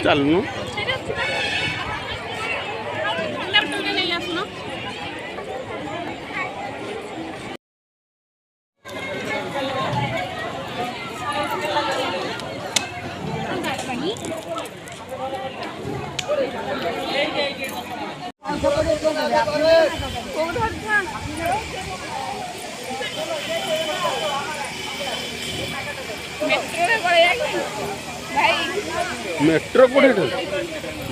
चलनु metro कोड़े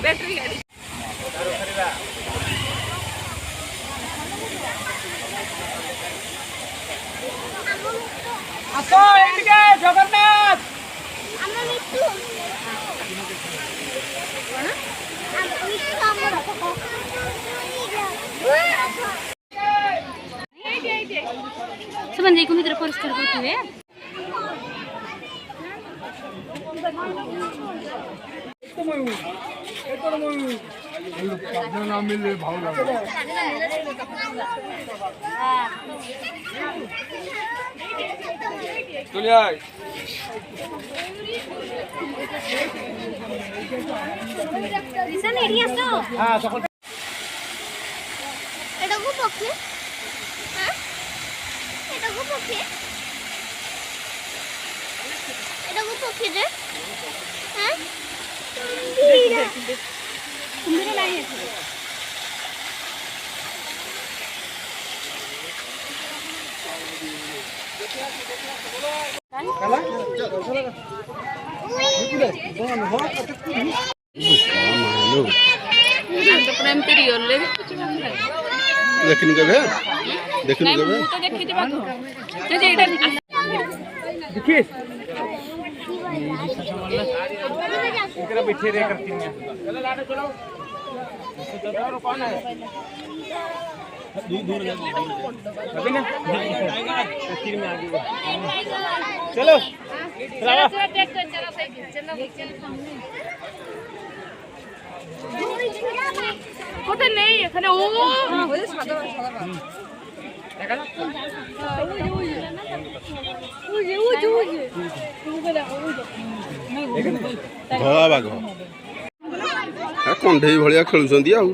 battery गाड़ी आसो एटिके जगन्नाथ हमरा मिट्टू सुमन जी को मित्र परिष्कार करते हुए नाम मिले भाव देखिन कबे देखिन कबे मैं तो देखि दिबा तो जे एटा देखिए एकरा बैठे रे करती हैं चलो लाडो चलो तो कौन है दूर अभी ना तस्वीर में आगे चलो चलो কোথায় নেই এখানে ও ওই সাদা দেখা না ধଳା ବାଘ କଣ୍ଢେଇ ଭଳିଆ ଖେଳୁଛନ୍ତି ଆଉ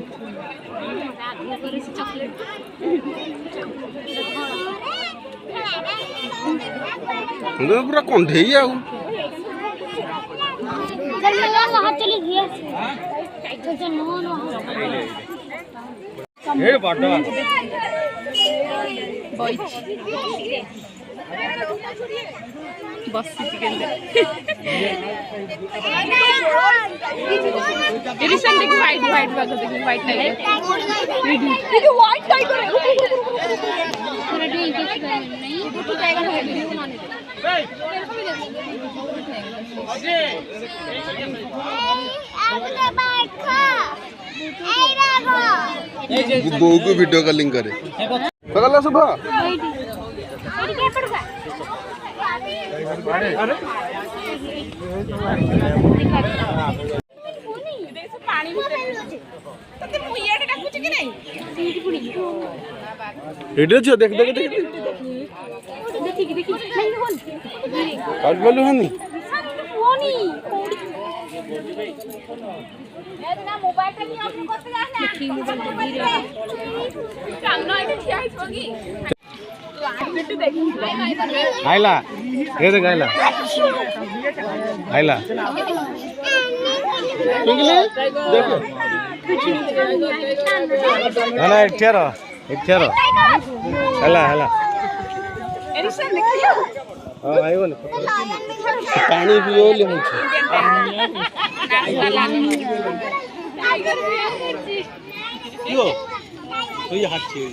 ପୁରା କଣ୍ଢେଇ ଆଉ बो को वीडियो कॉलिंग करे पगला सुबह देख देख देख आइला ये देख आइला आइला देखो ना इच्छारो हला हला हां आई बोल पानी पियो ले क्यों तो ये हाथ छे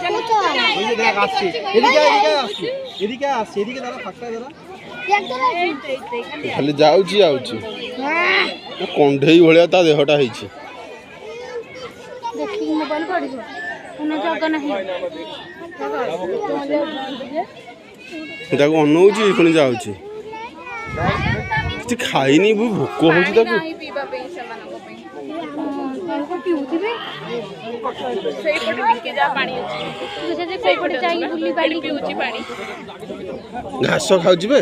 चलो ওই যে দেখ আসছে এদিকে দাঁড়া ফাঁকা দাঁড়া খালি যাଉଛି কଣ୍ଢେଇ ଭଳିଆ ତା ଦେହଟା ହେଇଛି देखी मोबाइल पड़ियो उन जगह नहीं ତାକୁ ଅନଉଛି ପୁଣି ଯାଉଛି କିଛି ଖାଇନି ଭୋକ ହଉଛି ତାକୁ ଦେଖିବେ ସେଇପଟେ ଟିକେ ଯା ପାଣି ଅଛି ଯଦି ସେଇପଟେ ଯାଇକି ବୁଲି ପାଣି ପାରିକି ପିଉଛି ପାଣି ଘାସ ଖାଉଛି ବେ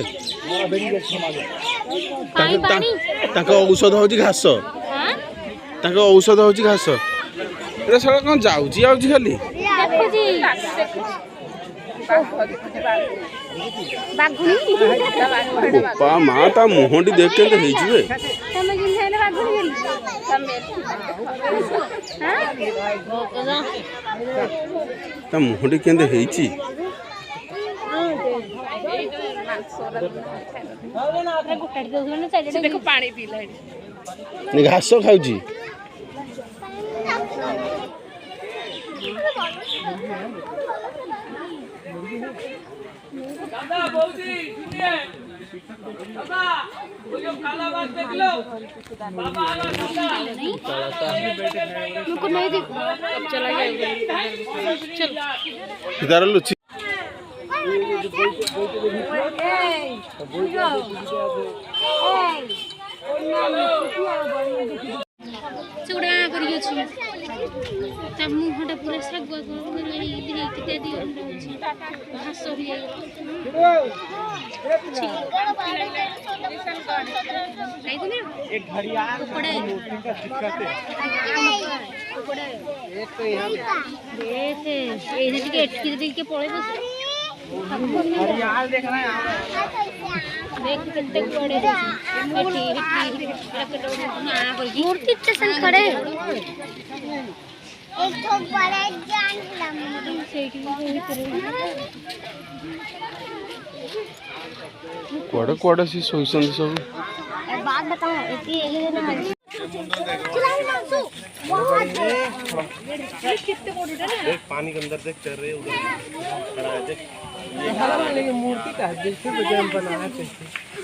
ପାଣି ପାଣି ତାଙ୍କ ଔଷଧ ହଉଛି ଘାସ ହାଁ ତାଙ୍କ ଔଷଧ ହଉଛି ଘାସ ଏଟା ସାରା କଣ ଯାଉଛି ଆଉଛି ଖାଲି ଦେଖୁଛି ବାଘୁଣୀ ବୋପା ମା ତା ମୁହଁଟି ଦେଖ କେମିତି ହେଇଛି ବେ ତମେ କେମିତି ହେଲେ ବାଘୁଣୀ ବୋଲି ତା ମୁହଁଟି କେମିତି ହେଇଛି ଗୋଟାടി ଦଉଥିବ ନା ଚାରିଟା ଦେଖ ପାଣି ପିଇଲା ଘାସ ଖାଉଛି मुझको नहीं देखो चला गया इधर लुची चुड़ा करियो छी ता मुहटा पूरा सागुआ कर दे दियो घास भी आई को एक घड़ियाल पड़े एक तो यहां देख ए टिके एटकी के पळे बस घड़ियाल देखना है देख कितने बड़े मूर्ति स्टेशन खड़े एक तो बड़े जान कोड़े कोड़े सी सोईसन सब बात बताओ देख पानी के अंदर देख चल रहे उधर खड़ा है देख ये मूर्ति का देखिए बजाय बनाना चाहिए